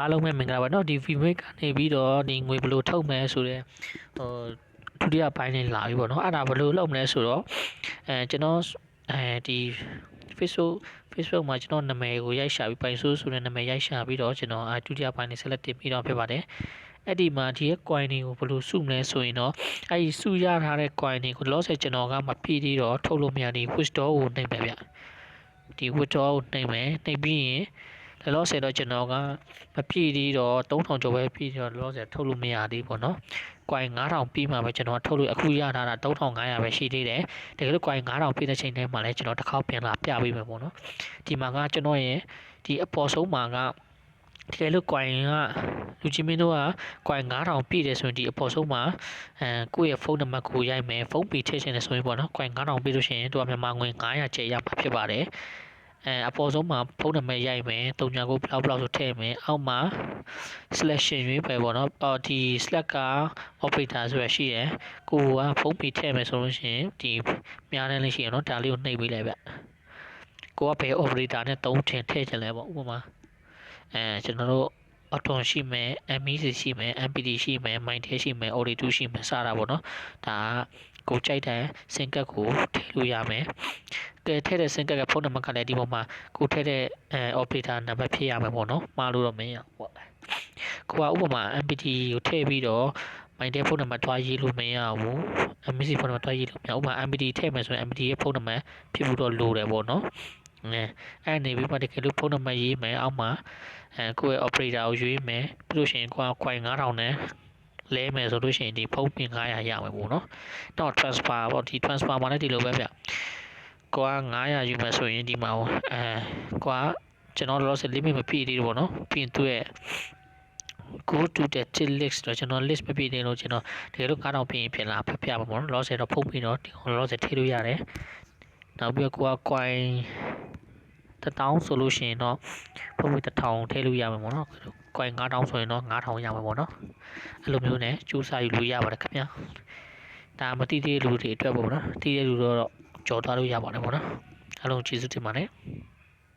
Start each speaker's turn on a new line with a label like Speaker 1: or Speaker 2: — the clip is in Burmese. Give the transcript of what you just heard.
Speaker 1: အားလုံးပဲမင်္ဂလာပါเนาะဒီ VMake ကနေပြီးတော့ဒီငွေဘယ်လိုထုတ်မယ်ဆိုတော့ဒုတိယပိုင်းနဲ့လာပြီပေါ့เนาะအဲ့ဒါဘယ်လိုလုပ်မလဲဆိုတော့ကျွန်တော်ဒီ Facebook မှာကျွန်တော်နာမည်ကိုရိုက်ရှာပြီးပိုင်ဆိုးဆိုတဲ့နာမည်ရိုက်ရှာပြီးတော့ကျွန်တော်ဒုတိယပိုင်းနဲ့ဆက်လက်တင်ပြီးတော့ဖြစ်ပါတယ်အဲ့ဒီမှာဒီရဲ့ coin တွေကိုဘယ်လိုစုမလဲဆိုရင်တော့အဲ့ဒီစုရထားတဲ့ coin တွေကိုလောဆယ်ကျွန်တော်ကမပြည့်သေးတော့ထုတ်လို့မရသေး withdraw ကိုနှိပ်မယ်ဗျဒီ withdraw ကိုနှိပ်မယ်နှိပ်ပြီးရင်လောဆယ်တော့ကျွန်တော်ကမပြည့်သေးတော့3000ကျော်ပဲပြည့်တော့လောဆယ်ထုတ်လို့မရသေးပေါ့နော် coin 9000ပြီးမှပဲကျွန်တော်ထုတ်လို့အခုရထားတာ3500ပဲရှိသေးတယ်တကယ်လို့ coin 9000ပြည့်တဲ့ချိန်ထဲမှာလည်းကျွန်တော်တစ်ခေါက်ပြန်လာပြပေးမယ်ပေါ့နော်ဒီမှာကကျွန်တော်ရဲ့ဒီအပေါ်ဆုံးမှာကတကယ်လို့ coin ကလူချင်းမင်းတို့က coin 9000ပြည့်တယ်ဆိုရင်ဒီအပေါ်ဆုံးမှာကိုယ့်ရဲ့ဖုန်းနံပါတ်ကိုရိုက်မယ်ဖုန်းပီထည့်ခြင်းနဲ့ဆိုရင်ပေါ့နော် coin 9000ပြည့်လို့ရှိရင်သူကမြန်မာငွေ900ကျပ်ရမှာဖြစ်ပါတယ်အပေါ်ဆုံးမှာဖုန်းနံပါတ်ရိုက်မယ်39ဘလောက်ဆိုထည့်မယ်အောက်မှာ slash ရွေးပဲပေါ့နော်ဒီ slash က operator ဆိုတာရှိတယ်ကိုကဖုန်းပီထည့်မယ်ဆိုလို့ရှိရင်ဒီများတယ်လို့ရှိရင်เนาะဒါလေးကိုနှိပ်ပေးလိုက်ဗျကိုကဘယ် operator နဲ့သုံးထည့်ချင်လဲပေါ့ဥပမာကျွန်တော်တို့auto ရှိမယ် MEC ရှိမယ် MPD ရှိမယ် Mindtel ရှိမယ် Audio ရှိမယ်စတာပေါ့နော်ဒါကိုကြိုက်တဲ့စင်ကတ်ကိုထည့်လို့ရမယ်ကဲထည့်တဲ့စင်ကတ်ကဖုန်းနံပါတ်ကလည်းဒီပေါ်မှာကိုထည့်တဲ့operator နံပါတ်ဖြည့်ရမယ်ပေါ့နော်မှားလို့တော့မရဘူးပေါ့ကိုကဥပမာ MPD ကိုထည့်ပြီးတော့ Mindtel ဖုန်းနံပါတ်တွားရေးလို့မရဘူး MEC ဖုန်းနံပါတ်တွားရေးလို့မရဥပမာ MPD ထည့်မယ်ဆိုရင် MPD ရဲ့ဖုန်းနံပါတ်ဖြစ်ဖို့တော့လိုတယ်ပေါ့နော်အဲ့နေပြီးမှတကယ်လို့ဖုန်းနံပါတ်ရေးမယ်အောက်မှာကိုယ့်ရဲ့ operator ကိုရွေးမယ်ပြီးလို့ရှိရင်ကိုက coin 9000နဲ့လဲမယ်ဆိုလို့ရှိရင်ဒီဖုန်းပင်900ရမယ်ပေါ့နော်တော့ transfer ပေါ့ဒီ transfer မှာလည်းဒီလိုပဲဗျကိုက900ယူမယ်ဆိုရင်ဒီမှာကိုကကျွန်တော်လောဆယ် limit မပြည့်သေးဘူးပေါ့နော်ပြီးရင်သူ့ရဲ့ go to the till list တော့ကျွန်တော် list မပြည့်သေးလို့ကျွန်တော်တကယ်လို့9000ပြည့်ရင်ဖြစ်လာပြပါပေါ့နော်လောဆယ်တော့ဖုန်းပြီးတော့ဒီလောဆယ်ထည့်လို့ရတယ်နောက်ပြီးတော့ကိုက coin 1000ဆိုလို့ရှိရင်တော့ဖုန်းပြီး1000ထည့်လို့ရမှာပေါ့နော် coin 9000ဆိုရင်တော့9000ရမှာပေါ့နော်အဲ့လိုမျိုးနဲ့ကျူးစာယူလို့ရပါတယ်ခင်ဗျာဒါမတိသေးလူတွေအတွက်ပေါ့နော်တိသေးလူတော့ကြော်သွားလို့ရပါတယ်ပေါ့နော်အားလုံးကျေးဇူးတင်ပါတယ်